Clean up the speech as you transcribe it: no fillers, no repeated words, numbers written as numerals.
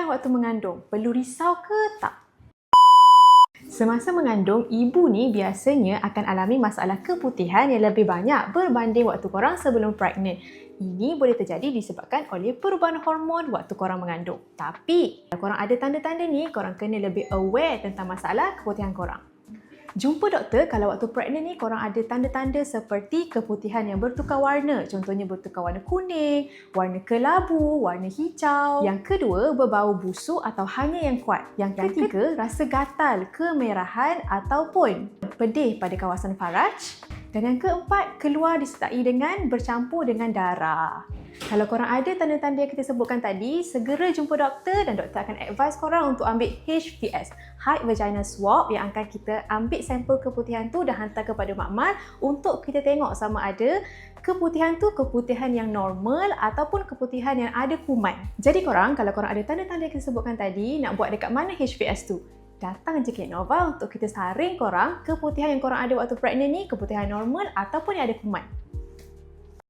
Keputihan waktu mengandung, perlu risau ke tak? Semasa mengandung, ibu ni biasanya akan alami masalah keputihan yang lebih banyak berbanding waktu korang sebelum pregnant. Ini boleh terjadi disebabkan oleh perubahan hormon waktu korang mengandung. Tapi, kalau korang ada tanda-tanda ni, korang kena lebih aware tentang masalah keputihan korang. Jumpa doktor kalau waktu pregnant ni korang ada tanda-tanda seperti keputihan yang bertukar warna. Contohnya bertukar warna kuning, warna kelabu, warna hijau. Yang kedua, berbau busuk atau hanya yang kuat. Yang ketiga, rasa gatal, kemerahan ataupun pedih pada kawasan faraj. Dan yang keempat, keluar disertai dengan bercampur dengan darah. Kalau korang ada tanda-tanda yang kita sebutkan tadi, segera jumpa doktor dan doktor akan advise korang untuk ambil HVS, Height Vagina Swab, yang akan kita ambil sampel keputihan tu dan hantar kepada makmal untuk kita tengok sama ada keputihan tu keputihan yang normal ataupun keputihan yang ada kuman. Jadi korang, kalau korang ada tanda-tanda yang kita sebutkan tadi, nak buat dekat mana HVS tu? Datang je Clinic Nova untuk kita saring korang keputihan yang korang ada waktu pregnant ni, keputihan normal ataupun yang ada kuman.